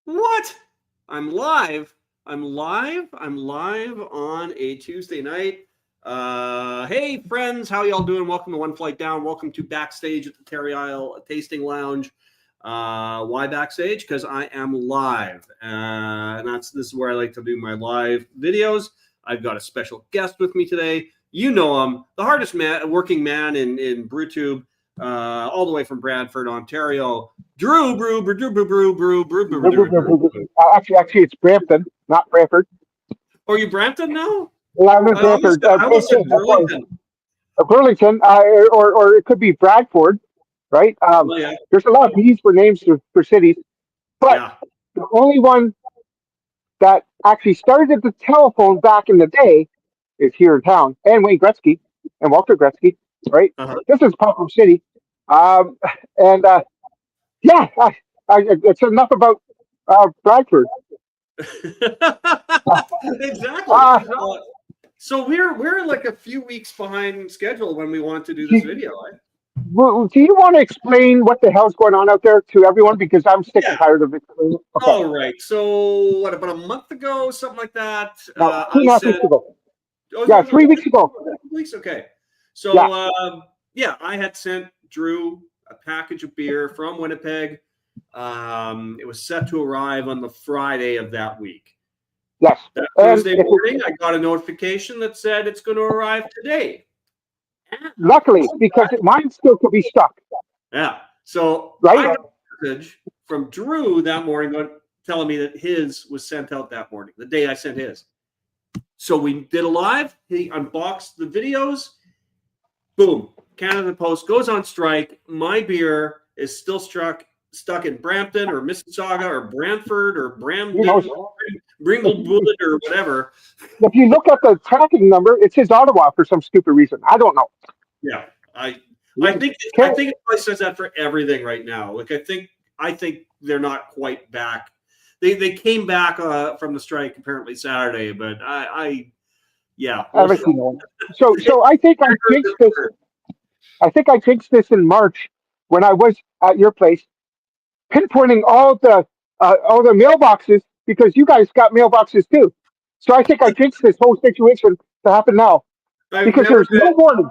What? I'm live. I'm live on a Tuesday night. Hey friends, how y'all doing? Welcome to One Flight Down. Welcome to Backstage at the Terry Isle Tasting Lounge. Why backstage? Because I am live. And this is where I like to do my live videos. I've got a special guest with me today. You know him, the hardest working man in BrewTube, all the way from Brantford, Ontario. Drew. Actually, it's Brampton, not Brantford. Are you Brampton now? Well, I'm in Brantford. I almost said Burlington. Burlington, or it could be Bradford, right? Yeah. There's a lot of B's for names for cities, but the only one that actually started the telephone back in the day is here in town, and Wayne Gretzky and Walter Gretzky, right? This is Puffer City, it's enough about Bradford. Exactly. So we're like a few weeks behind schedule when we want to do this video. Well, do you want to explain what the hell's going on out there to everyone? Because I'm sick and tired of it. Okay. All right. So what, about a month ago, something like that? No, 2.5 weeks ago. Yeah, 3 weeks ago. Weeks. Okay. So I had sent Drew a package of beer from Winnipeg. It was set to arrive on the Friday of that week. Yes. That Thursday morning, I got a notification that said it's going to arrive today. Luckily, because mine still could be stuck. Yeah. So right? I got a message from Drew that morning telling me that his was sent out that morning, the day I sent his. So we did a live. He unboxed the videos. Boom. Canada Post goes on strike. My beer is still stuck in Brampton or Mississauga or Brantford or Bringlebullet or whatever. If you look at the tracking number, it says Ottawa for some stupid reason. I don't know. Yeah, I think it probably says that for everything right now. Like I think they're not quite back. They came back from the strike apparently Saturday, but So I think I jinxed this. I think I jinxed this in March when I was at your place, pinpointing all the mailboxes because you guys got mailboxes too. So I think I jinxed this whole situation to happen now because there's no warning.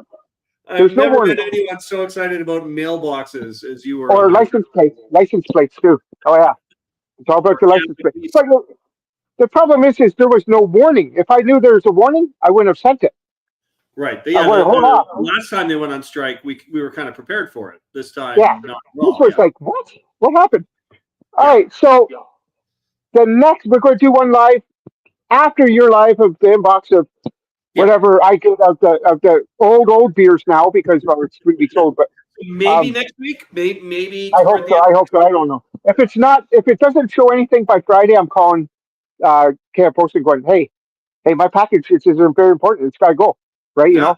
I've never been anyone so excited about mailboxes as you were. Or license plates too. Oh yeah, it's all about the license plates. But the problem is there was no warning. If I knew there was a warning, I wouldn't have sent it. Right. Last time they went on strike, we were kind of prepared for it. This time, this was like, what? What happened? All right, so the next we're going to do one live after your live of the inbox of whatever I get of the old beers now because it's 3 weeks old. But maybe next week, maybe. I hope so. I don't know. If it doesn't show anything by Friday, I'm calling Canada Post and going, hey, my package is very important. It's got to go. Right, you know.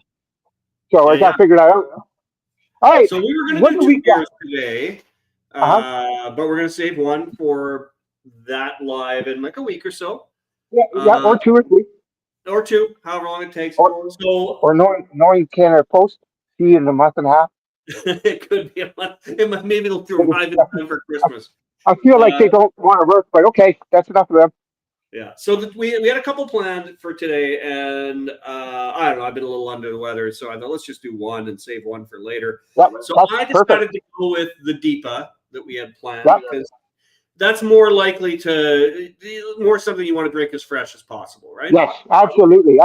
So I got figured out. All right. So we were going to do 2 beers today, but we're going to save one for that live in like a week or so. Yeah, or 2 or 3. Or 2, however long it takes. Or knowing Canada Post, see in a month and a half. It could be a month. Maybe it'll arrive in time for Christmas. I feel like they don't want to work, but okay, that's enough of them. Yeah, so we had a couple planned for today, and I don't know. I've been a little under the weather, so I thought let's just do one and save one for later. So I decided to go with the DIPA that we had planned because that's more likely more something you want to drink as fresh as possible, right? Yes, absolutely.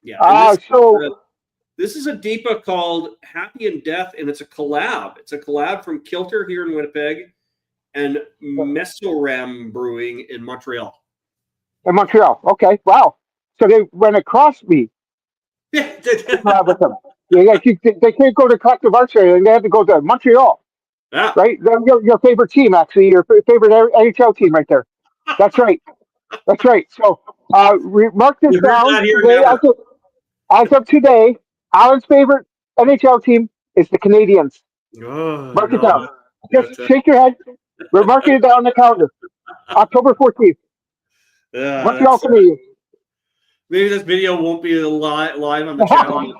Yeah. This is a DIPA called Happy in Death, and it's a collab. It's a collab from Kilter here in Winnipeg and Messorem Brewing in Montreal. In Montreal. Okay. Wow. So they went across me. Yeah. With them. They can't go to Collective Arts area, and they had to go to Montreal. Yeah. Right? Your favorite team, actually. Your favorite NHL team right there. That's right. That's right. So mark this down. Today, as of today, Alan's favorite NHL team is the Canadiens. Mark it down. Just shake your head. We're marking it down on the calendar. October 14th. Yeah, Montreal Canadiens. Maybe this video won't be live on the channel.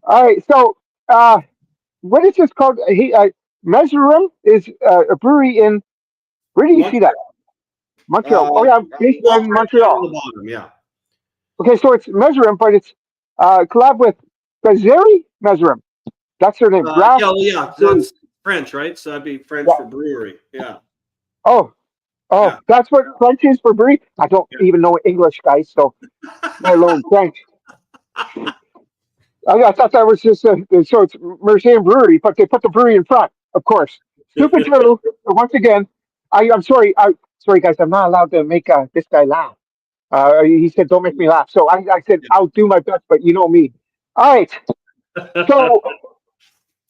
All right. So, what is this called? Messorem is a brewery in. Where do you see that? Montreal. Oh yeah, based in Montreal. The bottom, yeah. Okay, so it's Messorem, but it's collab with Gazeri Messorem. That's their name. Yeah, that's French, right? So that'd be French for brewery. Yeah. Oh, that's what French is for brewery. I don't even know English, guys. So let alone French. I thought that was just so it's Messorem Brewery, but they put the brewery in front, of course. Stupid Drew. Once again, I'm sorry. Sorry, guys. I'm not allowed to make this guy laugh. He said, "Don't make me laugh." So I said, "I'll do my best," but you know me. All right. So.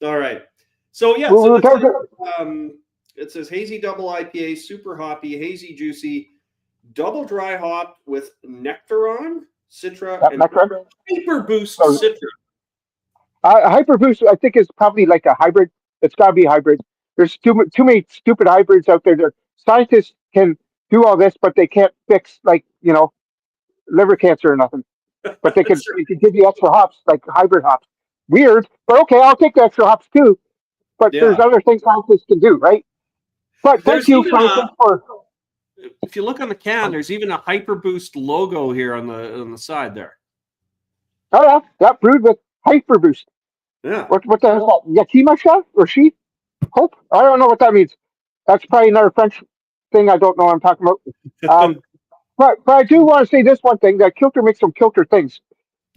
All right. So yeah. It says hazy double IPA, super hoppy, hazy juicy, double dry hop with Nectaron, Citra, and Hyper Boost Citra. Hyper Boost, I think, is probably like a hybrid. It's got to be a hybrid. There's too many stupid hybrids out there. Scientists can do all this, but they can't fix liver cancer or nothing. But they can give you extra hops, like hybrid hops. Weird, but okay, I'll take the extra hops too. But there's other things scientists can do, right? But thank you, scientists, for. If you look on the can, there's even a Hyper Boost logo here on the side there. Oh yeah, that brewed with Hyper Boost. Yeah. What the hell is that? Yakimasha or she? Hope? I don't know what that means. That's probably another French thing I don't know what I'm talking about. But I do want to say this one thing, that Kilter makes some Kilter things.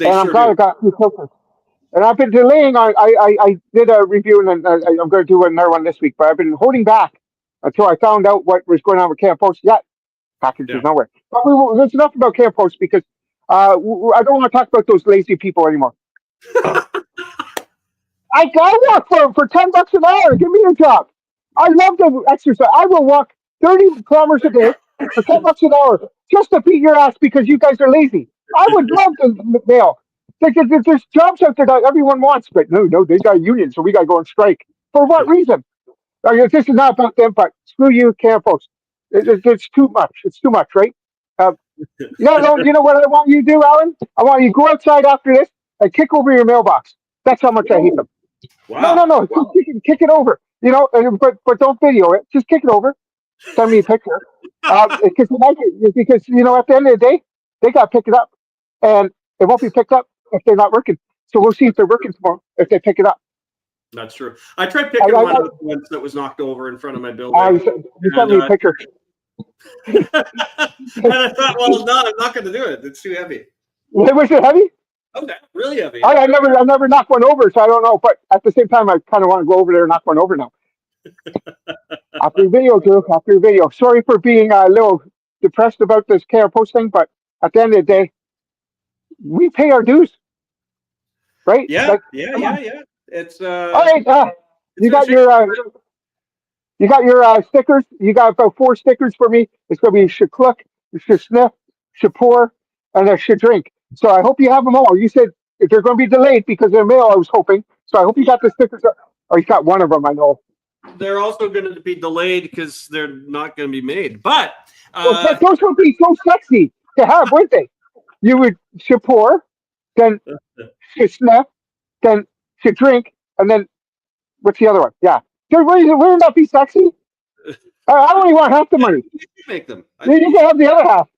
I'm glad I got a few Kilters. And I've been delaying on, I did a review and I'm going to do another one this week, but I've been holding back until I found out what was going on with Camp Post. Package is nowhere. But there's enough about Camp Post because I don't want to talk about those lazy people anymore. I work for $10 an hour. Give me a job. I love to exercise. I will walk 30 kilometers a day for $10 an hour just to beat your ass because you guys are lazy. I would love to mail. There's jobs out there that everyone wants, but no, they got unions, so we got to go on strike. For what reason? This is not about them, but screw you, Camp Post. It's too much. It's too much, right? You know what I want you to do, Alan? I want you to go outside after this and kick over your mailbox. That's how much I hate them. Wow. No. Just kick it over. But don't video it. Just kick it over. Send me a picture. Because at the end of the day, they got to pick it up, and it won't be picked up if they're not working. So we'll see if they're working tomorrow if they pick it up. That's true. I tried picking one up once that was knocked over in front of my building. You sent me a picture. And I thought, well, no, I'm not going to do it. It's too heavy. Was it heavy? Okay, really heavy. I never knocked one over, so I don't know. But at the same time, I kind of want to go over there and knock one over now. After your video, Drew. After your video. Sorry for being a little depressed about this KR Post thing, but at the end of the day, we pay our dues, right? Yeah. It's all right. You got your stickers. You got about 4 stickers for me. It's going to be Shaklook, Sniff, Shapur, and a Shadrink. So I hope you have them all. You said if they're going to be delayed because of the mail, I was hoping. So I hope you got the stickers. Or you got one of them, I know. They're also going to be delayed because they're not going to be made. But those would be so sexy to have, wouldn't they? You would Shapur, then Sniff, then Shadrink, and then what's the other one? Yeah. Wouldn't that be sexy? I only want half the money. You can make them. You can have the other half.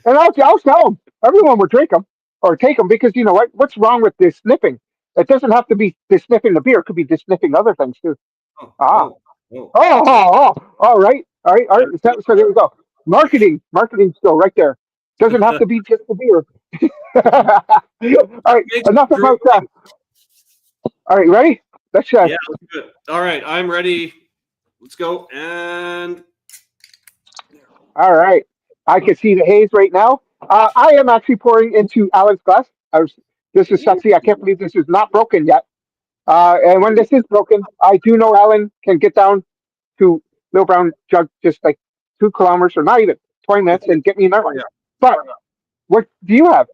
And I'll sell them. Everyone would drink them or take them because you know what? What's wrong with this sniffing? It doesn't have to be this sniffing the beer. It could be this sniffing other things too. All right. So there we go. Marketing still right there. Doesn't have to be just the beer. All right. Enough about that. All right. Ready? Let's yeah, let's do it. All right. I'm ready. Let's go. And all right. I can see the haze right now. I am actually pouring into Alan's glass. This is sexy. I can't believe this is not broken yet. And when this is broken, I do know Alan can get down to Little Brown Jug just like 2 kilometers or not even 20 minutes and get me another one. But what do you have?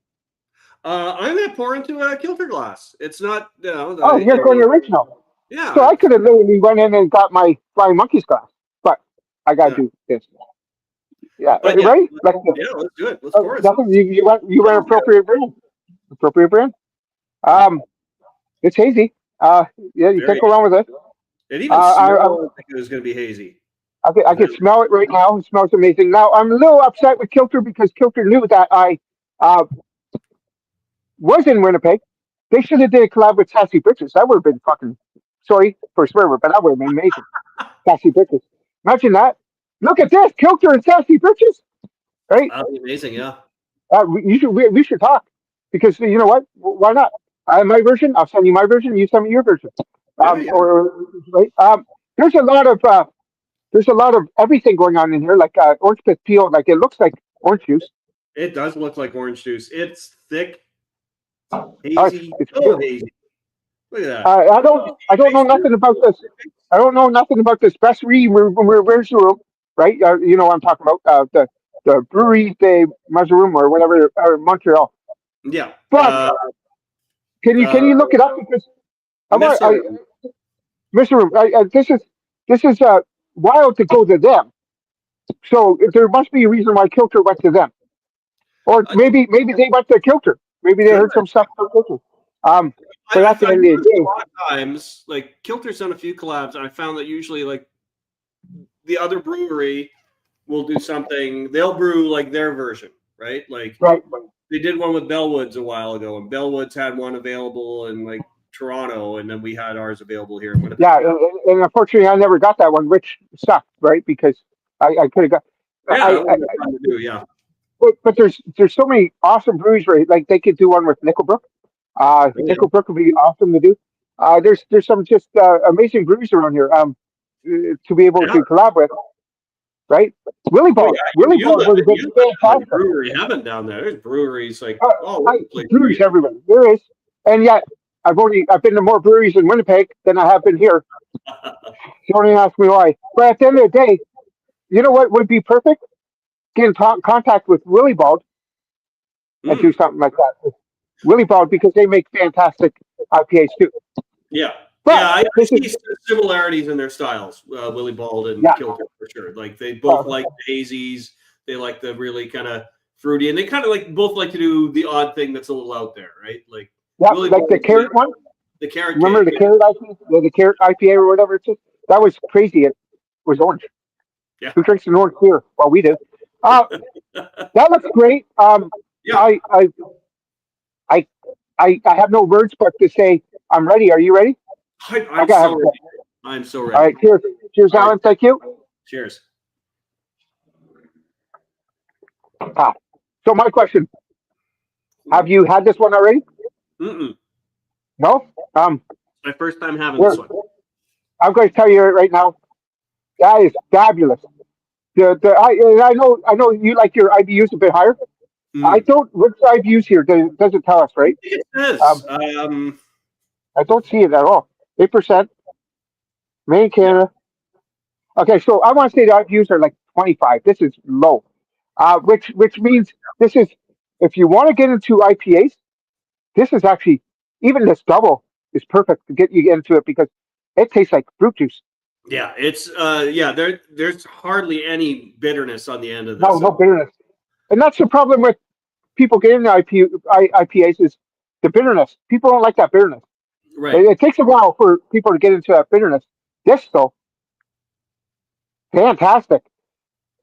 I'm going to pour into a Kilter glass. It's not, you're going original. Yeah. So I could have literally went in and got my Flying Monkeys glass, but I got to do this. Yeah, right? Let's do it. Let's pour it. You went appropriate brand. Appropriate brand. It's hazy. You can't go wrong with it. It even smelled like it was going to be hazy. I can smell it right now. It smells amazing. Now I'm a little upset with Kilter because Kilter knew that I was in Winnipeg. They should have did a collab with Sassy Bitches. That would have been fucking, sorry for swear word, but that would have been amazing. Sassy Bitches. Imagine that. Look at this, Kilter and Sassy Bitches. Right? That would be amazing, yeah. We should talk because you know what? Why not? I have my version. I'll send you my version. You send me your version. Yeah. Or right. There's a lot of everything going on in here, like orange pith peel. Like it looks like orange juice. It does look like orange juice. It's thick, hazy. It's hazy. Look at that. I don't know nothing about this. I don't know nothing about this brasserie reverse room, right? You know what I'm talking about. The brewery, the Messorem or whatever, or Montreal. Yeah. But can you look it up because Messorem. This is wild to go to them. So there must be a reason why Kilter went to them, or maybe they went to Kilter. Maybe they heard some stuff from Kilter. But at the end of the day, a lot of times, like Kilter's done a few collabs, and I found that usually like the other brewery will do something. They'll brew like their version, right? Like they did one with Bellwoods a while ago, and Bellwoods had one available in like Toronto, and then we had ours available here in Winnipeg. Yeah, and unfortunately, I never got that one, which sucked, right? Because I could have got. Yeah, But there's so many awesome breweries, right? Like they could do one with Nickelbrook. Nickelbrook would be awesome to do. There's some just amazing breweries around here. To be able to collab with, right? Willie Ball would have been fantastic. Brewery heaven down there. There's breweries like breweries everywhere. There is, and yet I've been to more breweries in Winnipeg than I have been here. Don't even ask me why. But at the end of the day, you know what would be perfect? Get in contact with Willie Bald and do something like that with Willie Bald because they make fantastic IPAs too. Yeah. But I see similarities in their styles, Willie Bald and Kilter for sure. Like they both like the hazies. They like the really kind of fruity, and they kind of both like to do the odd thing that's a little out there, right? Like Willie like Bald, the carrot one. The carrot. Remember the carrot IPA? The carrot IPA or whatever it's just? That was crazy. It was orange. Yeah. Who drinks an orange beer? Well, we do. That looks great. I have no words but to say I'm ready. Are you ready? I'm so ready. I'm so ready. All right, cheers, Alan. Thank you. Cheers. So my question: have you had this one already? No. My first time having this one. I'm going to tell you right now. That is fabulous. I know you like your IBUs a bit higher. I don't. What's the IBUs here? Doesn't tell us, right? It says. I don't see it at all. 8%. Made in Canada. Okay, so I want to say the IBUs are like 25. This is low, which means this is if you want to get into IPAs, this is actually even this double is perfect to get you into it because it tastes like fruit juice. Yeah, it's there's hardly any bitterness on the end of this. No bitterness, and that's the problem with people getting the IPAs is the bitterness. People don't like that bitterness. Right. It takes a while for people to get into that bitterness. This though, fantastic.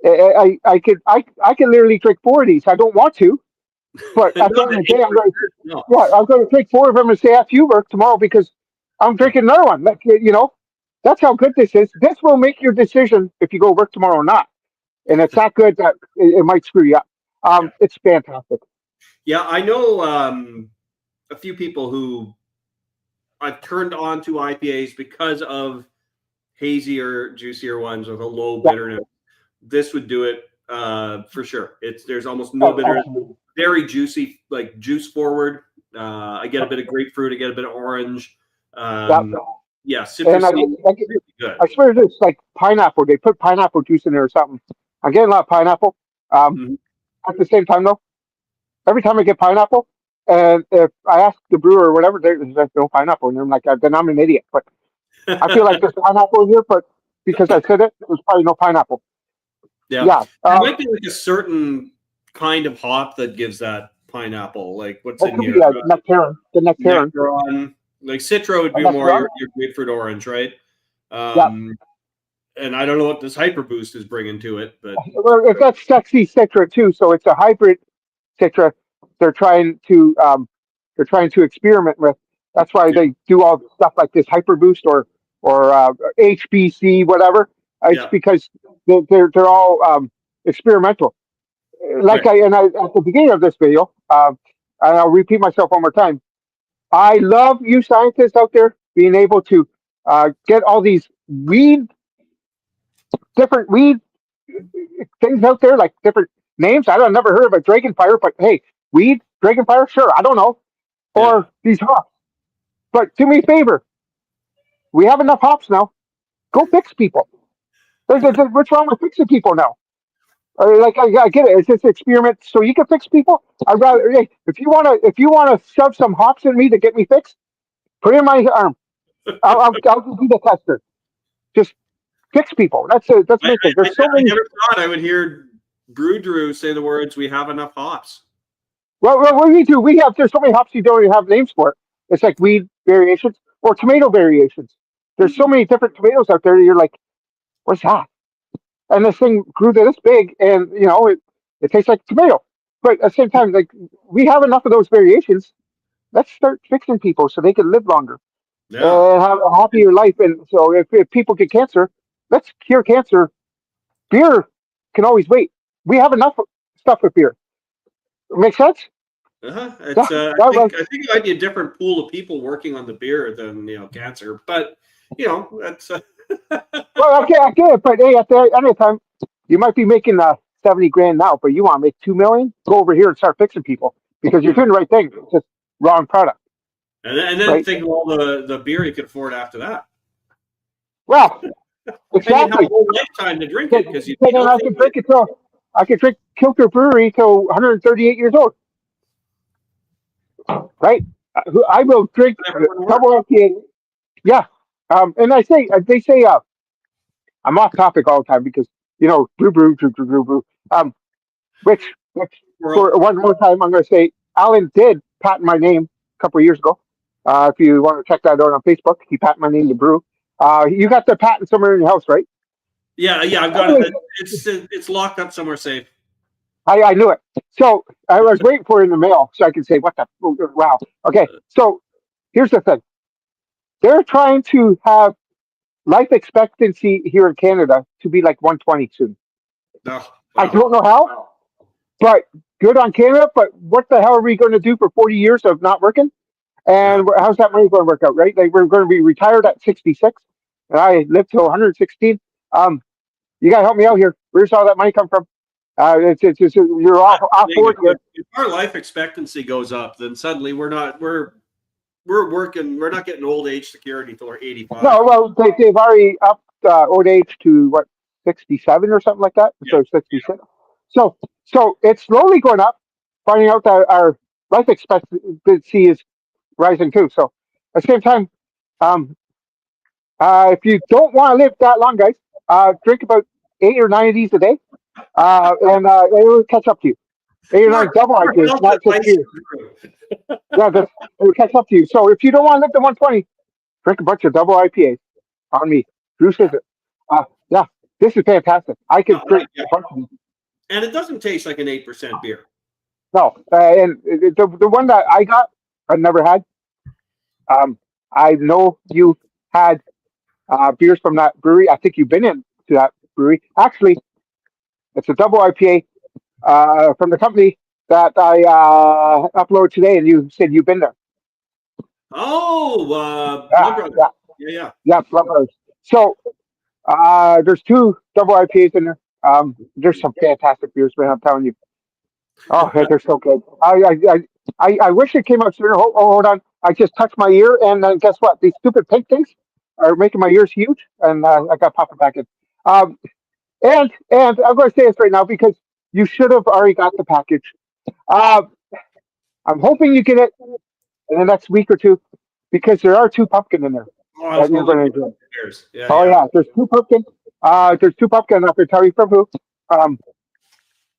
I could literally drink 4 of these. I don't want to, but at the end of the day, I'm going to take 4 of them and say after you work tomorrow because I'm drinking another one. Like, that's how good this is. This will make your decision if you go work tomorrow or not. And it's that good that it might screw you up. It's fantastic. Yeah, I know a few people who I've turned on to IPAs because of hazier, juicier ones with a low bitterness. This would do it for sure. There's almost no bitterness. Very juicy, like juice forward. I get a bit of grapefruit. I get a bit of orange. Citrusy. I swear it's like pineapple. They put pineapple juice in there or something. I'm getting a lot of pineapple. At the same time, though, every time I get pineapple, and if I ask the brewer or whatever, there's no pineapple, and I'm like, then I'm an idiot. But I feel like there's pineapple in here, but because I said it, there's probably no pineapple. Yeah. It might be like a certain kind of hop that gives that pineapple. Like what's in here? Nectaron. The nectaron. Like Citra would be more your grapefruit orange, right? And I don't know what this Hyper Boost is bringing to it, but Well, that's sexy Citra too. So it's a hybrid Citra. They're trying to experiment with. That's why they do all the stuff like this Hyper Boost or HBC whatever. It's because they're all experimental. Like I at the beginning of this video, and I'll repeat myself one more time. I love you scientists out there being able to get all these different weed things out there, like different names. I've never heard of a dragon fire, but hey, weed, dragon fire, sure, I don't know. Or these hops. But do me a favor. We have enough hops now. Go fix people. What's wrong with fixing people now? Like I get it. It's just an experiment, so you can fix people. I'd rather if you wanna shove some hops in me to get me fixed, put it in my arm. I'll be the tester. Just fix people. That's it. That's my thing. There's so many. I never thought I would hear BrewDrew say the words, "We have enough hops." Well, what we do, there's so many hops you don't even have names for it. It's like weed variations or tomato variations. There's so many different tomatoes out there. You're like, what's that? And this thing grew to this big, and it tastes like tomato. But at the same time, like we have enough of those variations. Let's start fixing people so they can live longer and have a happier life. And so, if people get cancer, let's cure cancer. Beer can always wait. We have enough stuff with beer. Make sense? I think it might be a different pool of people working on the beer than cancer, but that's. Well, okay, I get it, but hey, at the end of the time, you might be making $70,000 now, but you want to make $2 million. Go over here and start fixing people because you're doing the right thing. It's just wrong product. And then think of all the beer you could afford after that. Well, exactly. A whole lifetime to drink it because I can drink it till I can drink Kilter Brewery till 138 years old. Right? I will drink double IPA. Yeah. And they say I'm off topic all the time because brew. Which for one more time I'm going to say Alan did patent my name a couple of years ago. If you want to check that out on Facebook, he patented my name to brew. You got the patent somewhere in your house, right? Yeah, I've got it. It's locked up somewhere safe. I knew it. So I was waiting for it in the mail so I could say, wow. Okay, so here's the thing. They're trying to have life expectancy here in Canada to be like 120 soon. Wow. I don't know how, but good on Canada. But what the hell are we going to do for 40 years of not working? And how's that money going to work out, right? Like we're going to be retired at 66, and I live till 116. You got to help me out here. Where's all that money come from? It's just you're off board here. If our life expectancy goes up, then suddenly we're working. We're not getting old age security till we're 85. No, well they've already upped old age to 67 or something like that. So 66. So it's slowly going up. Finding out that our life expectancy is rising too. So at the same time, if you don't want to live that long, guys, drink about 8 or 9 of these a day, and it will catch up to you. 8 or 9 double IPAs, not just you. Yeah, it will catch up to you. So if you don't want to live to 120, drink a bunch of double IPAs on me. Drew says it. Yeah, this is fantastic. I could drink a bunch of these. And it doesn't taste like an 8% beer. No, and the one that I got, I never had. I know you had beers from that brewery. I think you've been into that brewery. Actually, it's a double IPA from the company that I uploaded today, and you said you've been there. Oh, Blood Brothers. Yeah, Blood Brothers. So there's 2 double IPAs in there. There's some fantastic beers, man. I'm telling you. Oh, they're so good. I wish it came out sooner. Hold on. I just touched my ear, and guess what? These stupid pink things are making my ears huge, and I got to pop it back in. And I'm going to say this right now because you should have already got the package. I'm hoping you get it in the next week or 2 because there are 2 pumpkin in there. Oh, that you're going to enjoy. Yeah. There's 2 pumpkin. There's 2 pumpkin. I'm going to tell you from who.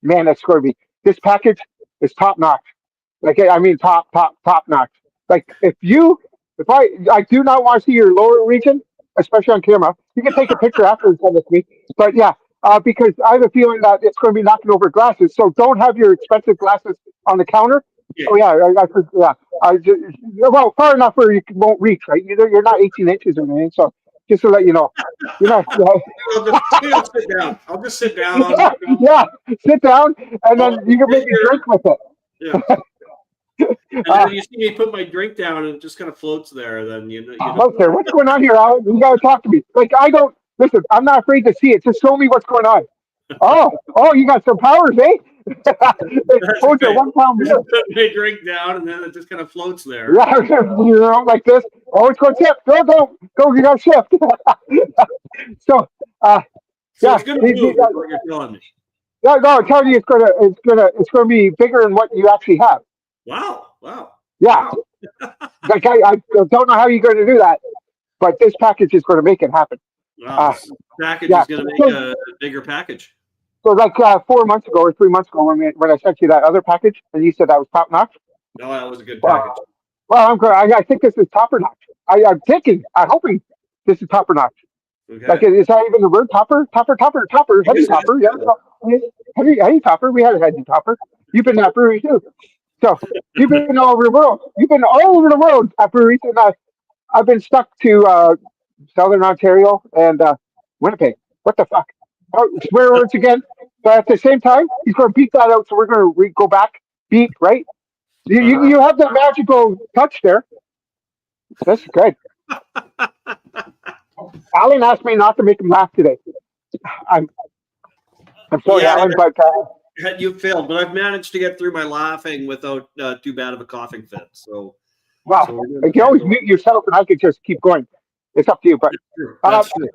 Man, that's going to be. This package is top notch. Like I mean, top notch. Like if I do not want to see your lower region especially on camera. You can take a picture after and send it to me. But yeah, because I have a feeling that it's going to be knocking over glasses. So don't have your expensive glasses on the counter. Yeah. Oh yeah, yeah. Well, far enough where you won't reach, right? You're not 18 inches or anything. So just to let you know, you're not. I'll sit down. I'll just sit down. Yeah, sit down, and then you can make a drink with it. Yeah. And then you see me put my drink down, and it just kind of floats there. Then you know. Okay, what's going on here, Alan? You gotta talk to me. Like I don't listen. I'm not afraid to see it. Just show me what's going on. Oh, you got some powers, eh? Hold your 1 pound beer. Put my drink down, and then it just kind of floats there. Yeah, like this. Oh, it's going to tip. Go. You got to shift. So yeah, it's going to move. Is what you're telling me. No, I'm telling you, it's gonna be bigger than what you actually have. Wow. Yeah. Like I don't know how you're going to do that, but this package is going to make it happen. Wow. This package is going to make a bigger package. So like 4 months ago or 3 months ago when I sent you that other package and you said that was top notch. No, that was a good package. Well, I think this is topper notch. I'm hoping this is topper notch. Okay. Like is that even the word topper? Topper, heavy topper. Yeah, heavy topper. We had a heavy topper. You've been at brewery too. So you've been all over the world. You've been all over the world at breweries, and I've been stuck to Southern Ontario and Winnipeg. What the fuck? Swear words again. But at the same time, he's going to beat that out. So we're going to go back, beat, right? You have that magical touch there. That's good. Alan asked me not to make him laugh today. I'm sorry, Alan, but you failed. But I've managed to get through my laughing without too bad of a coughing fit. So, wow, you can always mute yourself, and I could just keep going. It's up to you, but that's true.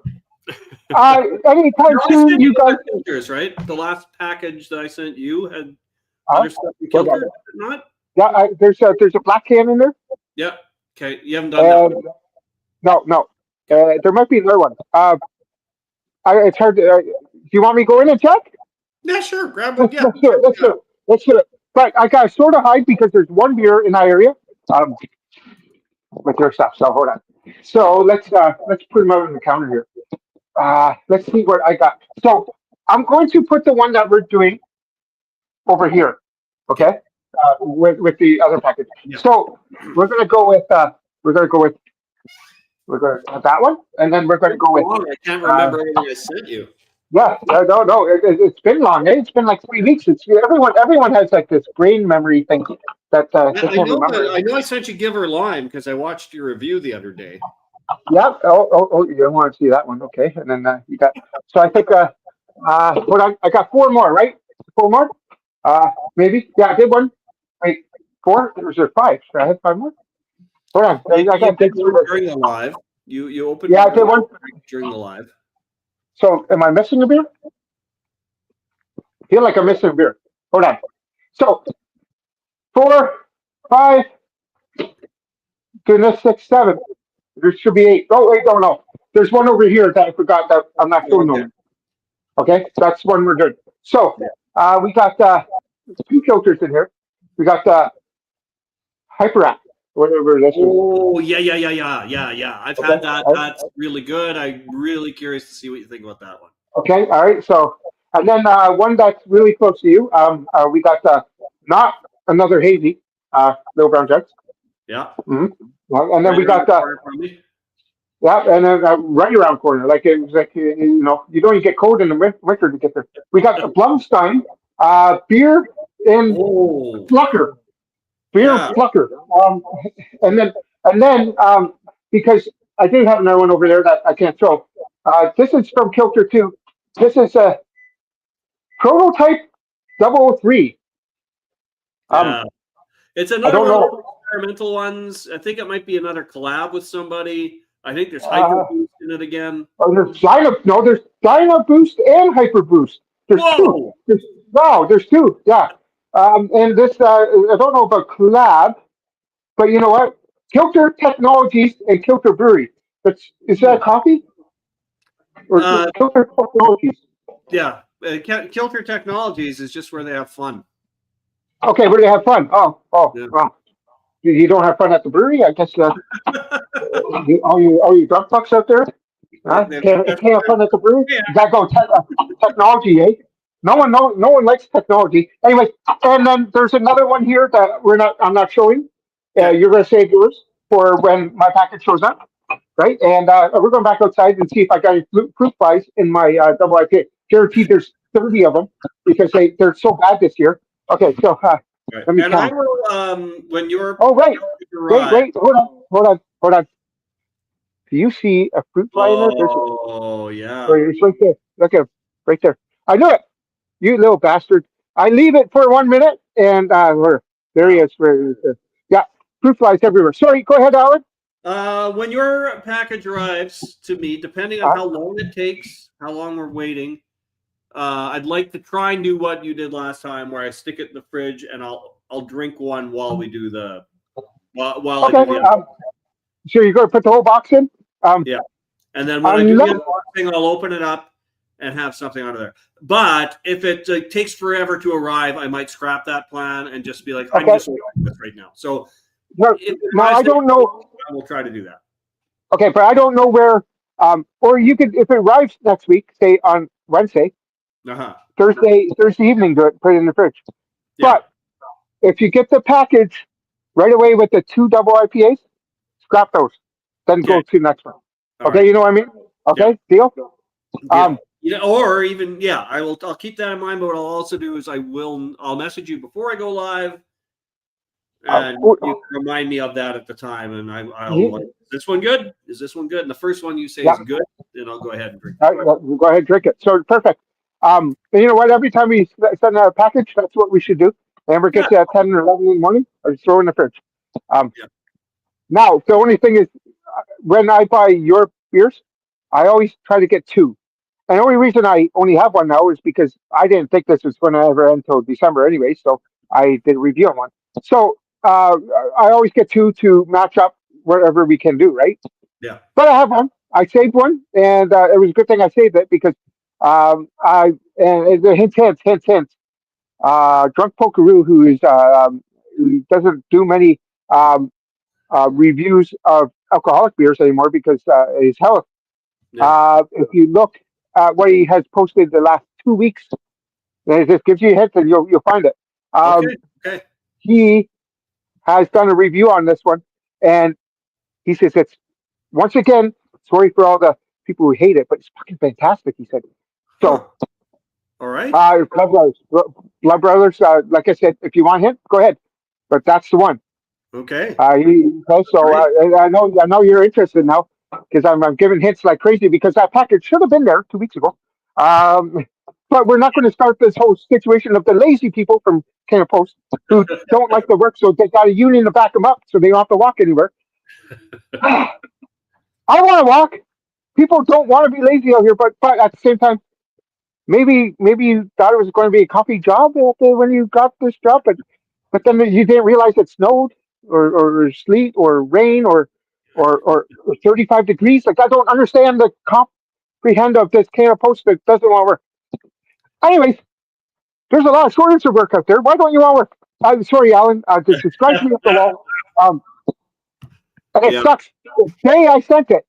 Anytime soon, you guys. Filters, right? The last package that I sent you had other stuff in Kilter, not? Yeah, there's a black can in there. Yeah. Okay, you haven't done that. No. There might be another one. It's hard to. Do you want me to go in and check? Yeah, sure. Grab one. Yeah. Let's do it. But I got sort of hide because there's one beer in that area. With your stuff. So hold on. So let's put them out on the counter here. Let's see what I got. So I'm going to put the one that we're doing over here. Okay. With the other package. Yeah. So we're gonna go with that one, and then we're gonna go with. I can't remember anything I sent you. Yeah, no. It's been long. Eh? It's been like 3 weeks. It's everyone has like this brain memory thing that I know I sent you Giver Lime because I watched your review the other day. Yeah. Oh, you don't want to see that one, okay? And then you got. So I think hold on. I got 4 more, right? 4 more. Maybe. Yeah, I did one. Wait, 4? Or was there 5? Should I have 5 more? Hold on. I got during the live. You opened. Yeah, I did one during the live. So, am I missing a beer? I feel like I'm missing a beer. Hold on. So, 4, 5, goodness, 6, 7. There should be 8. Oh, wait, no. There's one over here that I forgot that I'm not showing them. Okay, that's one we're doing. So, we got 2 filters in here. We got Hyperact, whatever this is. Oh, yeah. I've had that. That's really good. I'm really curious to see what you think about that one. Okay, all right. So, and then one that's really close to you. We got not another Hazy, Little Brown Jugs. Yeah. Mm-hmm. Well, and then we got yeah, and then right around corner. Like it was like you don't even get cold in the winter to get there. We got the Blumstein beer and Plucker. Plucker. And then because I do have another one over there that I can't show. This is from Kilter too. This is a prototype 003. It's another one of the experimental ones. I think it might be another collab with somebody. I think there's Hyper Boost in it again. There's Dyna Boost and Hyper Boost. There's 2. There's 2. Yeah. And this, I don't know about collab, but you know what? Kilter Technologies and Kilter Brewery. Is that a coffee? Or Kilter Technologies? Yeah. Kilter Technologies is just where they have fun. Okay, where they have fun. Oh, yeah. Well, you don't have fun at the brewery? I guess all you drunk fucks out there? Can't fund at the brewery. Yeah. You gotta go technology, eh? No one likes technology. Anyway, and then there's another one here that I'm not showing. Okay. You're gonna save yours for when my package shows up, right? And we're going back outside and see if I got any fruit flies in my double IPA. Guaranteed, there's 30 of them because they're so bad this year. Okay, so Right. let me And count. I will when you're Oh wait, hold on. Do you see a fruit fly in there? Oh yeah. It's right there. Look at it, right there. I knew it. You little bastard. I leave it for 1 minute and there he is. Yeah, fruit flies everywhere. Sorry, go ahead, Alan. When your package arrives to me, depending on how long it takes, how long we're waiting, I'd like to try and do what you did last time, where I stick it in the fridge and I'll drink one while we do the while Okay. I do the So you're going to put the whole box in? Yeah, and then when I do the unboxing, I'll open it up and have something out of there. But if it takes forever to arrive, I might scrap that plan and just be like, I'm just doing this right now. So I don't know. We'll try to do that. Okay, but I don't know where. Or you could, if it arrives next week, say on Wednesday, Thursday evening, do it, put it in the fridge. Yeah. But if you get the package right away with the 2 double IPAs, scrap those. Then go to the next one. Okay, right. You know what I mean? Okay, deal. Or even I'll keep that in mind. But what I'll also do is I'll message you before I go live, and you can remind me of that at the time. And I'll is this one good? Is this one good? And the first one you say is good, then I'll go ahead and drink it. All right, we'll go ahead and drink it. So perfect. And you know what? Every time we send out a package, that's what we should do. Amber gets it at 10 or 11 in the morning, or just throw it in the fridge. Now, the only thing is, when I buy your beers, I always try to get 2. And the only reason I only have one now is because I didn't think this was going to ever end until December anyway, so I did a review on one. So I always get 2 to match up whatever we can do, right? Yeah. But I have one. I saved one, and it was a good thing I saved it because hint. Drunk Pokeroo, who doesn't do many reviews of alcoholic beers anymore because his health. Yeah. If you look at what he has posted the last 2 weeks, it just gives you a hint and you'll find it. Okay. He has done a review on this one, and he says it's, once again, sorry for all the people who hate it, but it's fucking fantastic, he said. So, all right. Blood Brothers, like I said, if you want him, go ahead. But that's the one. Okay. So I know you're interested now because I'm giving hints like crazy because that package should have been there 2 weeks ago. But we're not going to start this whole situation of the lazy people from Canada Post who don't like the work, so they got a union to back them up, so they don't have to walk anywhere. I want to walk. People don't want to be lazy out here, but at the same time, maybe you thought it was going to be a comfy job when you got this job, but then you didn't realize it snowed or sleet or rain or 35 degrees. Like, I don't understand the comprehend of this Canada Post that doesn't want to work. Anyways, there's a lot of shortage of work out there. Why don't you want to work? I'm sorry, Alan. This drives me up the wall. And it sucks. The day I sent it,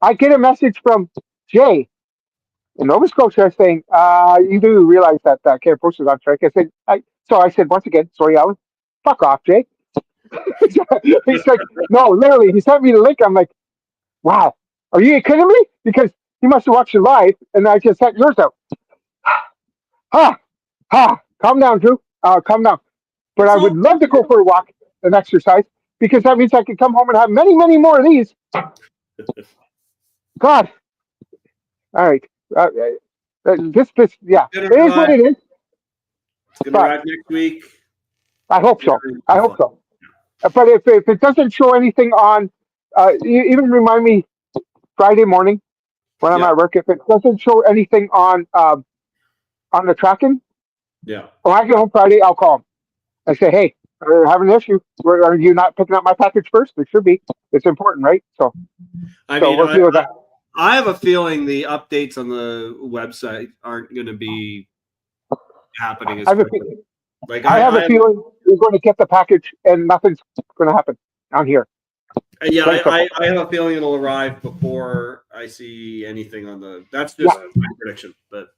I get a message from Jay in Nova Scotia saying, you do realize that Canada Post is on strike. I said, once again, sorry, Alan, fuck off, Jay. He's like, no, literally, he sent me the link. I'm like, wow, are you kidding me? Because he must have watched it live, and I just sent yours out. Calm down, Drew. Calm down. But I would love to go for a walk and exercise because that means I can come home and have many, many more of these. God. All right. It is what it is. It's going to arrive next week. I hope so. But if it doesn't show anything on, even remind me Friday morning when I'm at work. If it doesn't show anything on the tracking, when I get home Friday, I'll call them. I say, hey, we're having an issue. Are you not picking up my package first? It should be. It's important, right? So, we'll deal with that. I have a feeling the updates on the website aren't going to be happening as quickly. I have a feeling you're going to get the package and nothing's going to happen down here. Yeah, I have a feeling it'll arrive before I see anything on the. That's just my prediction, but.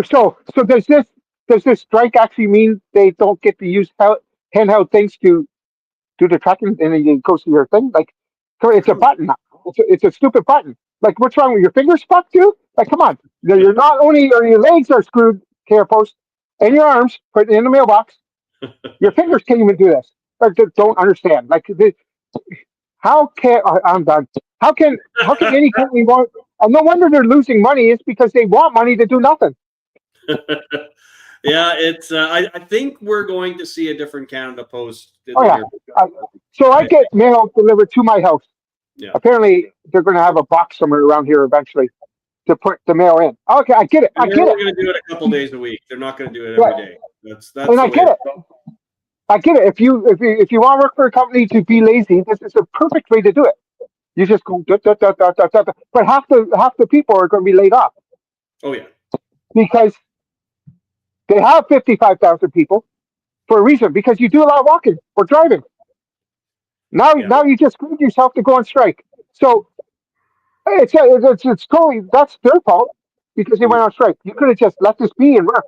So does this strike actually mean they don't get to use handheld things to do the tracking and then it goes to your thing? Like, it's a button now. It's a stupid button. Like, what's wrong with your fingers stuck too? Like, come on. You're not only are your legs are screwed, care post, and your arms put in the mailbox. Your fingers can't even do this. Like, don't understand. Like, how can I'm done? How can any company want? And no wonder they're losing money. It's because they want money to do nothing. Yeah, it's. I think we're going to see a different Canada Post. So I get mail delivered to my house. Yeah. Apparently, they're going to have a box somewhere around here eventually to put the mail in. Okay, I get it. They're going to do it a couple days a week. They're not going to do it every day. That's and I get it. I get it. If you want to work for a company to be lazy, this is a perfect way to do it. You just go but half the people are going to be laid off. Oh yeah. Because they have 55,000 people for a reason. Because you do a lot of walking or driving. Now you just screwed yourself to go on strike. So it's totally that's their fault because they went on strike. You could have just let this be and work.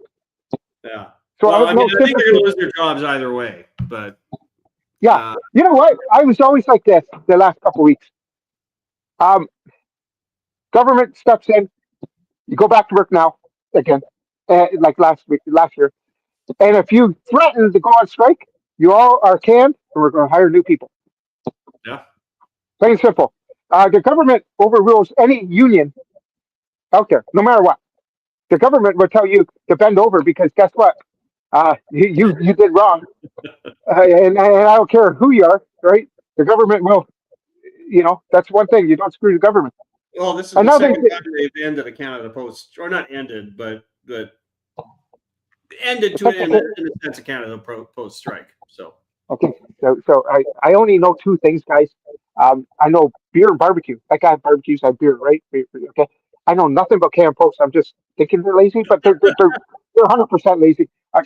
Yeah. So I think they're going to lose their jobs either way. But yeah, you know what? I was always like this the last couple of weeks. Government steps in. You go back to work now again, like last year. And if you threaten to go on strike, you all are canned, and we're going to hire new people. Yeah. Plain and simple. The government overrules any union out there, no matter what. The government will tell you to bend over because guess what? You did wrong, and I don't care who you are, right? The government will, that's one thing. You don't screw the government. Well, this is the second time they've ended a Canada Post, or not ended, but ended to in a sense a Canada Post strike. So okay, so I only know two things, guys. I know beer and barbecue. Like I have barbecues, I have beer, right? Okay. I know nothing about Canada Post. I'm just thinking they're lazy, but they're 100% lazy. I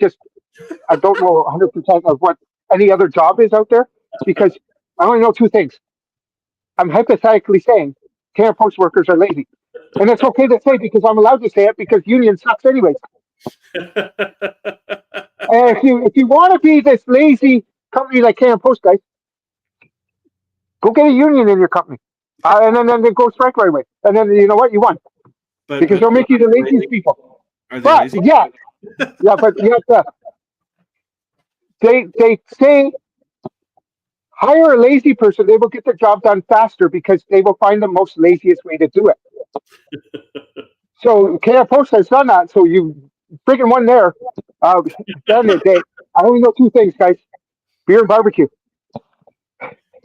don't know 100% of what any other job is out there because I only know two things. I'm hypothetically saying Canada Post workers are lazy. And it's okay to say because I'm allowed to say it because union sucks anyways. And if you want to be this lazy company like Canada Post, guys, go get a union in your company. And then they go strike right away. And then you know what? You won. Because they'll make you the laziest people. Are they lazy? Yeah, but you have to. They say hire a lazy person. They will get their job done faster because they will find the most laziest way to do it. So Canada Post has done that. So you freaking won there. Then I only know two things, guys: beer and barbecue.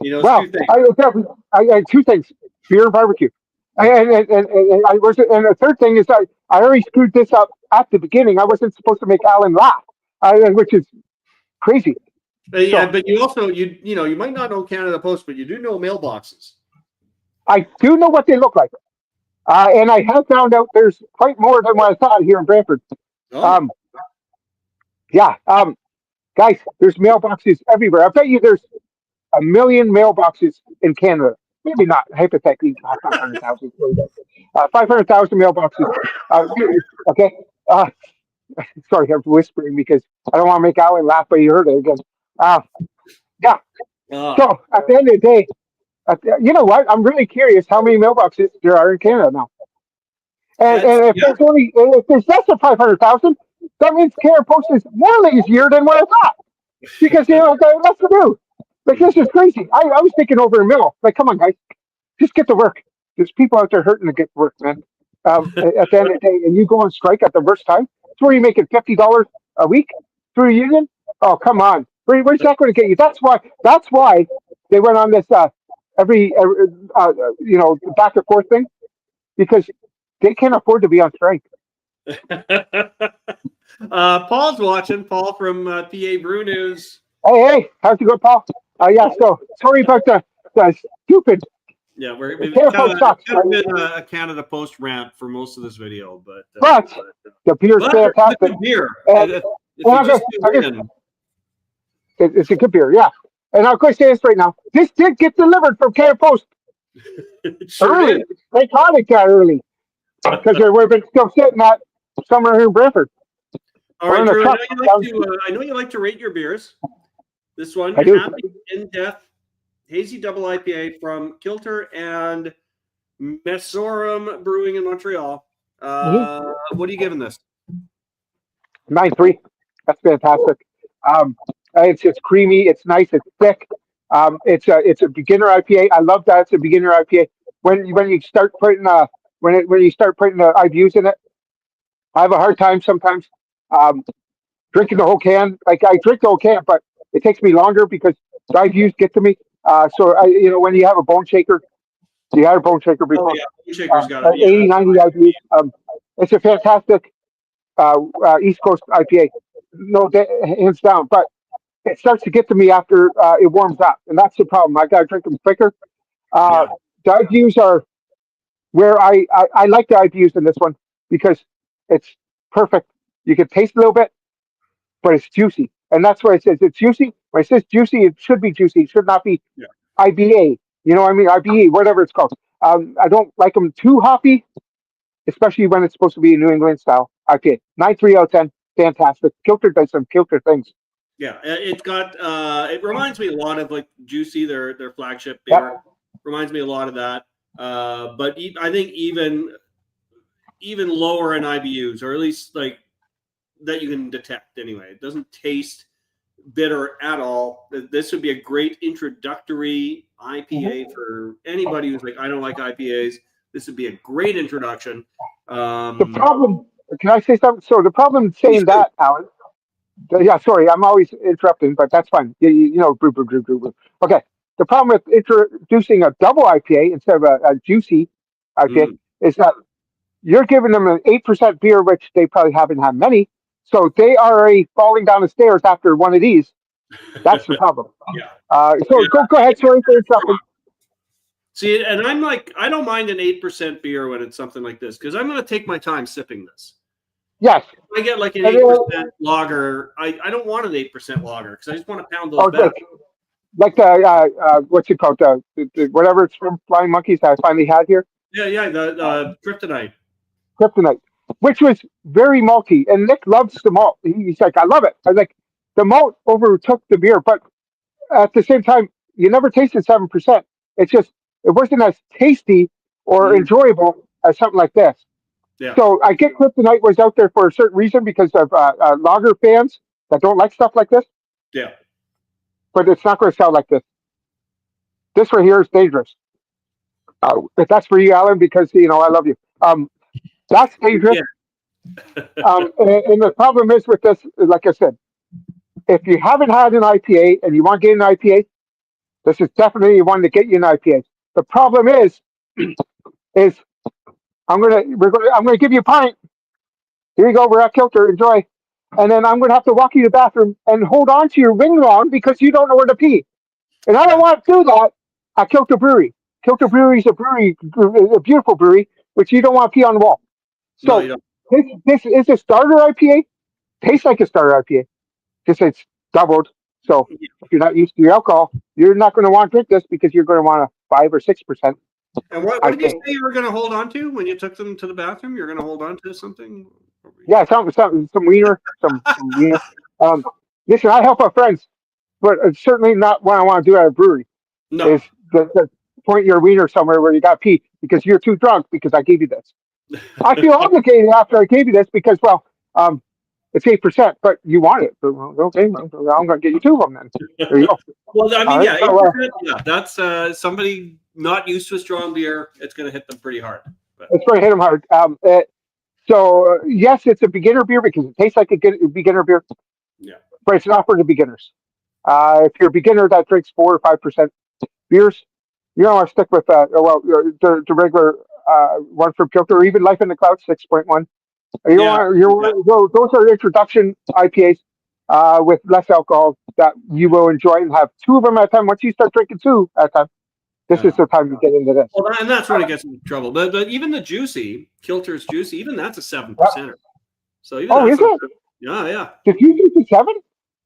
Two things. I had two things: beer and barbecue. And the third thing is I already screwed this up at the beginning. I wasn't supposed to make Alan laugh, which is crazy. Yeah, but you also you might not know Canada Post, but you do know mailboxes. I do know what they look like, and I have found out there's quite more than what I thought here in Brantford. Oh. Guys, there's mailboxes everywhere. I bet you there's 1 million mailboxes in Canada. Maybe not hypothetically 500,000. 500,000 mailboxes. Okay. Sorry, I'm whispering because I don't want to make Alan laugh, but you heard it again. So at the end of the day, you know what? I'm really curious how many mailboxes there are in Canada now. And if there's less than 500,000, that means Canada Post is more lazier than what I thought. Because they have less to do. Like, this is crazy. I was thinking over a mill. Like, come on, guys. Just get to work. There's people out there hurting to get to work, man. At the end of the day, and you go on strike at the worst time. It's where you're making $50 a week through a union. Oh, come on. Where's that going to get you? That's why they went on this every back and forth thing, because they can't afford to be on strike. Paul's watching. Paul from PA Brew News. Hey, how's it going, Paul? So sorry about the stupid. Yeah, we've kind of been a Canada Post rant for most of this video, but the beer's fantastic. It's a good beer. It's a good beer, yeah. And I'm going to say this right now. This did get delivered from Canada Post Sure early. did. They caught it that early because they would have been still sitting at somewhere here in Brantford. All right, Drew. I know you like to rate your beers. This one, I do. Happy in Death Hazy Double IPA from Kilter and Massorem Brewing in Montreal. What are you giving this? 9.3. That's fantastic. It's creamy. It's nice. It's thick. It's a beginner IPA. I love that it's a beginner IPA. When you start putting when you start putting the IBUs in it, I have a hard time sometimes drinking the whole can. Like I drink the whole can, but it takes me longer because the IBUs get to me. So when you have a bone shaker, you had a bone shaker before. Oh yeah, bone shaker's got it. 80, 90 IBUs. It's a fantastic East Coast IPA, no hands down. But it starts to get to me after it warms up, and that's the problem. I gotta drink them quicker. The IBUs are where I like the IBUs in this one because it's perfect. You can taste a little bit, but it's juicy, and that's why it says it's juicy. When it says juicy, it should be juicy. It should not be IBA. You know what I mean? IBA, whatever it's called. I don't like them too hoppy, especially when it's supposed to be a New England style IPA. 9.3 out of 10, fantastic. Kilter does some Kilter things. Yeah, it's got. It reminds me a lot of like Juicy, their flagship beer. Yep. Reminds me a lot of that. But I think even lower in IBUs, or at least like that you can detect anyway. It doesn't taste bitter at all. This would be a great introductory IPA for anybody who's like, I don't like IPAs. This would be a great introduction. The problem, can I say something? So the problem saying that, Alan. Yeah, sorry, I'm always interrupting, but that's fine. You know, brew. Okay, the problem with introducing a double IPA instead of a juicy IPA is that you're giving them an 8% beer, which they probably haven't had many. So they are already falling down the stairs after one of these. That's the problem. Go ahead. Sorry for interrupting. See, and I'm like, I don't mind an 8% beer when it's something like this because I'm going to take my time sipping this. Yes. If I get like an 8% lager, I don't want an 8% lager because I just want to pound those back. Like the what's it called? The whatever it's from Flying Monkeys that I finally had here. Yeah, the Kryptonite. Kryptonite, which was very malty, and Nick loves the malt. He's like, I love it. I was like, the malt overtook the beer, but at the same time, you never tasted 7%. It's just it wasn't as tasty or enjoyable as something like this. Yeah. So I get Kryptonite was out there for a certain reason because of lager fans that don't like stuff like this. Yeah. But it's not going to sell like this. This right here is dangerous. If that's for you, Alan, because I love you. That's dangerous. Yeah. And the problem is with this, like I said, if you haven't had an IPA and you want to get an IPA, this is definitely one to get you an IPA. The problem is I'm gonna give you a pint. Here you go. We're at Kilter. Enjoy. And then I'm gonna have to walk you to the bathroom and hold on to your wing rod because you don't know where to pee. And I don't want to do that at Kilter Brewery. Kilter Brewery is a beautiful brewery, which you don't want to pee on the wall. So no, this is a starter IPA. Tastes like a starter IPA. Just it's doubled. So if you're not used to your alcohol, you're not going to want to drink this because you're going to want a 5 or 6%. And what did you say you were going to hold on to when you took them to the bathroom? You're going to hold on to something? Yeah, some wiener, some wiener. Listen, I help our friends, but it's certainly not what I want to do at a brewery. No. Is the point your wiener somewhere where you got pee because you're too drunk because I gave you this. I feel obligated after I gave you this because, it's 8%, but you want it. So, okay, I'm going to get you 2 of them then. There you go. Well, I mean, 8%, that's somebody not used to a strong beer. It's going to hit them pretty hard. But. It's going to hit them hard. Yes, it's a beginner beer because it tastes like a beginner beer. Yeah. But it's not for the beginners. If you're a beginner that drinks 4 or 5% beers, you don't want to stick with the regular one from Kilter or even Life in the Clouds 6.1. Those are introduction IPAs with less alcohol that you will enjoy and have 2 of them at a time. Once you start drinking 2 at a time, this is the time to get into this. Well, and that's when it gets into trouble. But even the Juicy, Kilter's Juicy, even that's a 7%. So even is it? Yeah. Did you do 7?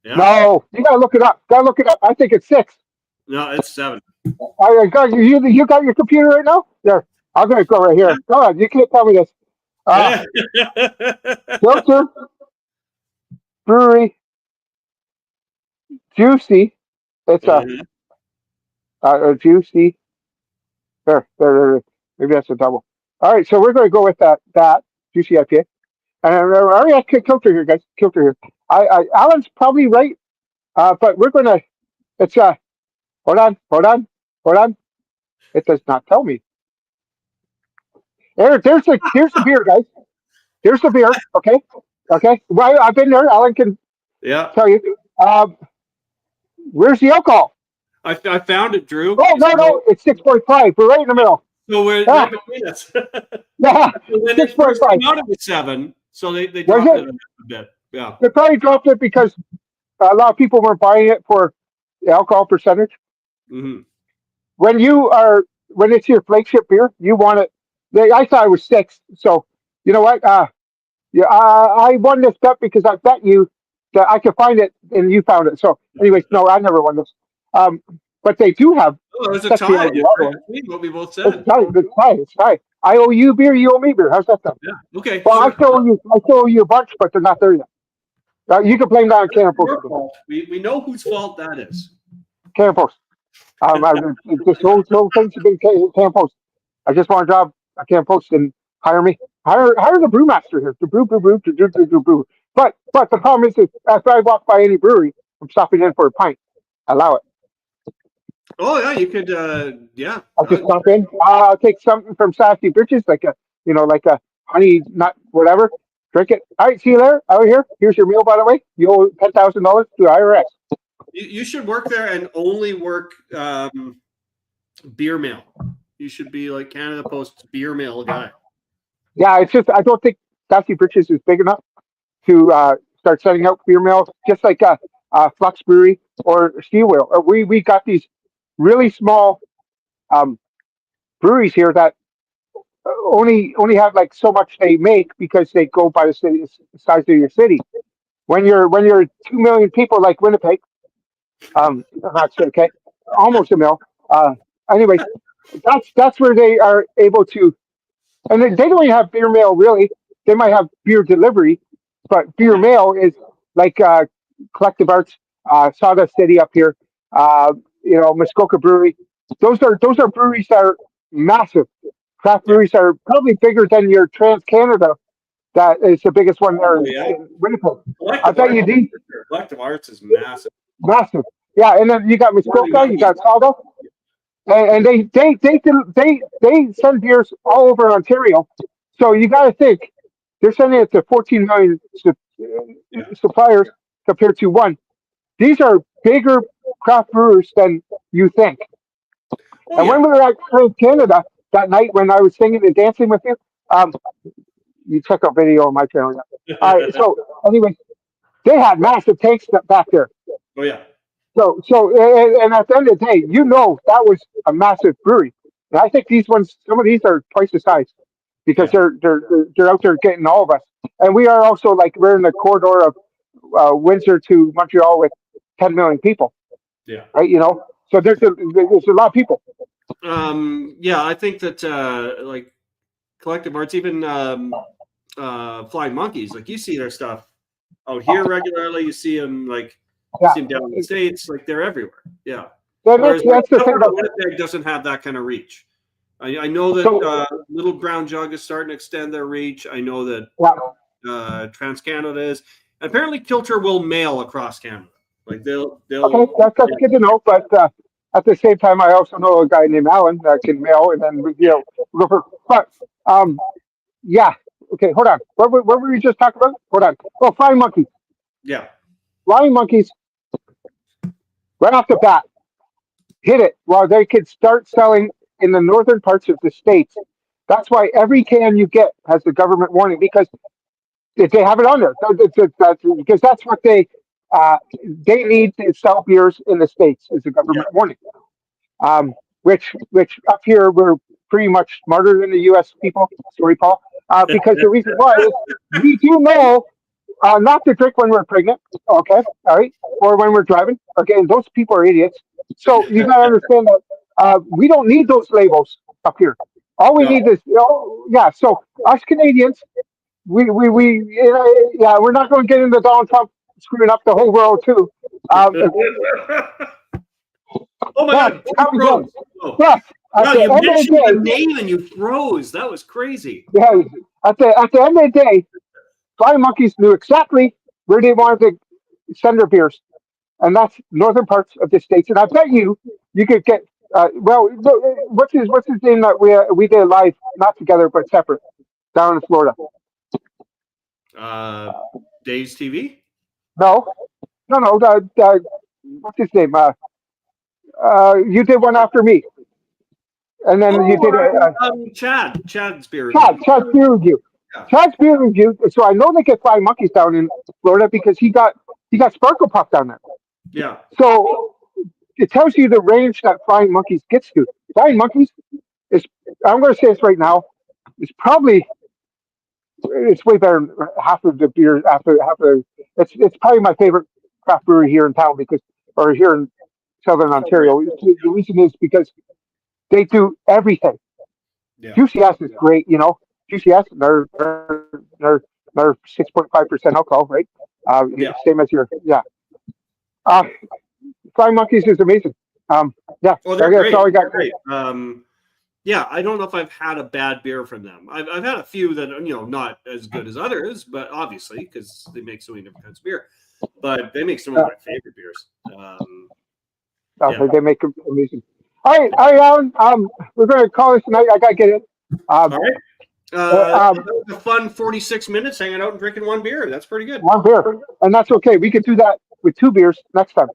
Yeah. No, you gotta look it up. Gotta look it up. I think it's 6. No, it's 7. I got you got your computer right now? There. I'm gonna go right here. Come on, you can't tell me this. Yeah. Kilter Brewery Juicy. It's Mhm. a juicy. There. Maybe that's a double. All right, so we're going to go with that juicy IPA. And I got Kilter here, guys. Kilter here. Alan's probably right, but we're going to. It's hold on. It does not tell me. Here's the beer, guys. Here's the beer. Okay. Well, I've been there. Alan can Yeah. tell you. Where's the alcohol? I found it, Drew. Oh no, it's 6.5. We're right in the middle. So we're Ah, right between us. yeah, So when it first 6.5. came out, it was 7. So they Was dropped it? it a bit. Yeah. They probably dropped it because a lot of people weren't buying it for the alcohol percentage. Hmm. When it's your flagship beer, you want it. I thought it was 6. So you know what? Yeah, I won this bet because I bet you that I could find it and you found it. So, anyways, no, I never won this. But they do have. Oh, it was a That's the tie. other It's right one. between what we both It's said. tight. It's tight. I owe you beer. You owe me beer. How's that sound? Yeah. Okay. Well, Sure. I still owe you a bunch, but they're not there yet. You can blame that on Cannon Post. Your fault. We know whose fault that is. Cannon Post. This whole thing's been Cannon Post. I just want a job. I can't post and hire me. Hire the brewmaster here to brew. But the problem is if I walk by any brewery, I'm stopping in for a pint. Allow it. Oh yeah, you could. Yeah. I'll just stop in. I'll take something from Sassy Britches, like a honey nut, whatever. Drink it. All right, see you there. Out here. Here's your meal, by the way. You owe $10,000 to IRS. You should work there and only work beer mail. You should be like Canada Post's beer mail guy. Yeah, it's just I don't think Sassy Britches is big enough to start sending out beer mail, just like Flux Brewery or Steel Wheel. We got these really small breweries here that only have like so much they make because they go by the city size of your city. When you're 2 million people like Winnipeg, I'm not sure, okay, almost a mil. Anyways, that's where they are able to, and they don't even have beer mail really. They might have beer delivery, but beer mail is like Collective Arts, Sawdust City up here, Muskoka Brewery. Those are breweries that are massive. Craft breweries that are probably bigger than your Trans Canada. That is the biggest one there Oh yeah. in Winnipeg. I Collective bet Arts. you these Collective Arts is massive. massive. Yeah, and then you got Muskoka, you got Sawdust, and they send beers all over Ontario. So you got to think they're sending it to 14 million Yeah. suppliers compared to one. These are bigger craft brewers than you think. Oh And yeah. when we were at Trans Canada that night when I was singing and dancing with you, you check out video on my channel. Yeah. All right. So anyway, they had massive tanks back there. Oh yeah. And at the end of the day, that was a massive brewery. And I think some of these are twice the size because Yeah. they're out there getting all of us. And we are also like we're in the corridor of Windsor to Montreal with 10 million people, Yeah. right? So there's a lot of people. Yeah, I think that like Collective Arts, even Flying Monkeys, like you see their stuff out here regularly. You see them Yeah. see them down in the States, like they're everywhere. Yeah. That's Whereas the thing about Winnipeg doesn't have that kind of reach. I know that So- Little Brown Jug is starting to extend their reach. I know that yeah. Trans Canada is. And apparently, Kilter will mail across Canada. Like they'll. Okay, that's good to know. But at the same time, I also know a guy named Alan that can mail, and then go for. But yeah. Okay, hold on. What were we just talking about? Hold on. Oh, Flying Monkeys. Yeah. Flying Monkeys. Right off the bat, hit it while they could start selling in the northern parts of the states. That's why every can you get has the government warning because they have it on there. Because that's what they need to sell beers in the states is a government warning. Which up here we're pretty much smarter than the U.S. people. Sorry, Paul. Because the reason why is we do know not to drink when we're pregnant. Okay, all right, or when we're driving. Okay, and those people are idiots. So you gotta understand that we don't need those labels up here. All we No. need is, yeah. So us Canadians, yeah, we're not going to get into Donald Trump screwing up the whole world too. Oh my God! Come Froze. Oh. But at No, the you end of mentioned the the day, name and you froze. That was crazy. yeah, at the end of the day, Flying Monkeys knew exactly where they wanted to send their beers, and that's northern parts of the states. And I bet you could get what's his name that we did live, not together but separate, down in Florida. Days TV. No. What's his name? You did one after me, and then you did Chad's beer review. Chad's beer review. Yeah. Chad's beer review. So I know they get Flying Monkeys down in Florida because he got Sparkle Puff down there. Yeah. So it tells you the range that Flying Monkeys gets to. Flying Monkeys is, I'm going to say this right now, it's way better than half of the beer after half of it's probably my favorite craft brewery here in town or here in Southern Ontario. The reason is because they do everything. Yeah. Juicy S is great, Juicy S, they're 6.5% alcohol, right? Same as your Flying Monkeys is amazing. Yeah, well, they're that's all I got. Great. Yeah, I don't know if I've had a bad beer from them. I've had a few that not as good as others, but obviously because they make so many different kinds of beer. But they make some of my favorite beers. They make them amazing. All right, Alan. We're going to call this tonight. I got to get it. All right. That was a fun 46 minutes hanging out and drinking one beer. That's pretty good. One beer, and that's okay. We could do that with 2 beers next time.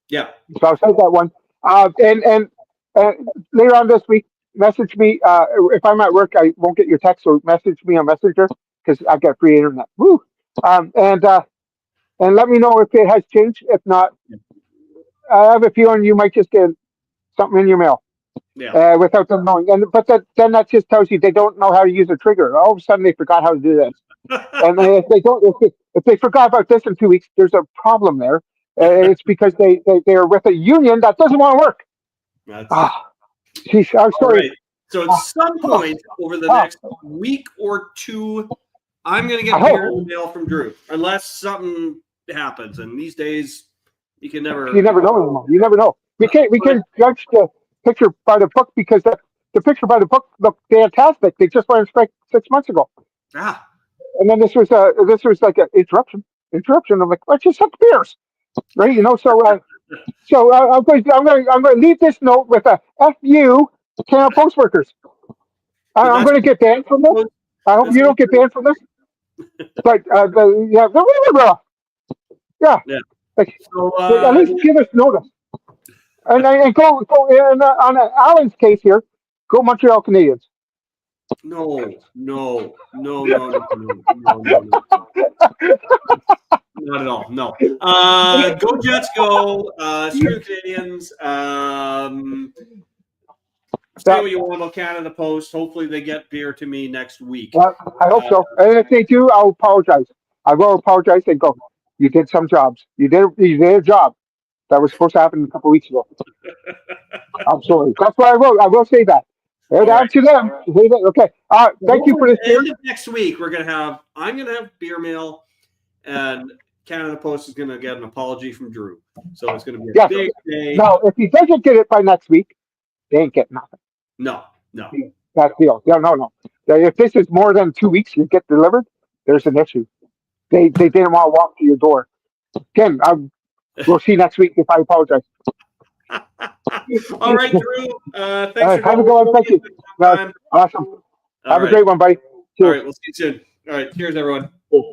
Yeah. So I'll say that one. And later on this week, message me. If I'm at work, I won't get your text, so message me on Messenger because I got free internet. Woo! And let me know if it has changed. If not, I have a feeling you might just get something in your mail. Yeah. Without them knowing. But then that just tells you they don't know how to use a trigger. All of a sudden they forgot how to do this. And if they forgot about this in 2 weeks, there's a problem there. It's because they are with a union that doesn't want to work. Geez, I'm sorry. Right. So at some point over the next week or two, I'm going to get beer in the mail from Drew, unless something happens. And these days, you never know anymore. You never know. We can't judge the picture by the book because the picture by the book looked fantastic. They just went on strike 6 months ago. And then this was like an interruption. I'm like, let's just have beers, right? So I'm going to leave this note with a FU Canada Post workers. I'm going to get banned from this. I hope you don't get banned from this. But yeah. Like, so, at least give us notice. And go on Alan's case here. Go Montreal Canadiens. No. Not at all. No. Go Jets. Go. Screw the Canadians. Say what you want about Canada Post. Hopefully they get beer to me next week. Well, I hope so. And if they do, I'll apologize. I will apologize and go. You did some jobs. You did a job that was supposed to happen a couple of weeks ago. I'm sorry. That's what I wrote. I will say that. Down to them. Okay. Thank you for this. Next week I'm gonna have beer mail, and Canada Post is gonna get an apology from Drew. So it's gonna be a big day. No, if he doesn't get it by next week, they ain't getting nothing. No. That's the deal. No. If this is more than 2 weeks you get delivered, there's an issue. They didn't want to walk to your door. Again, we'll see next week if I apologize. All right, Drew. Thanks for have a good one. Thank you. Awesome. Have a great one, buddy. Cheers. All right, we'll see you soon. All right, cheers, everyone. Cool.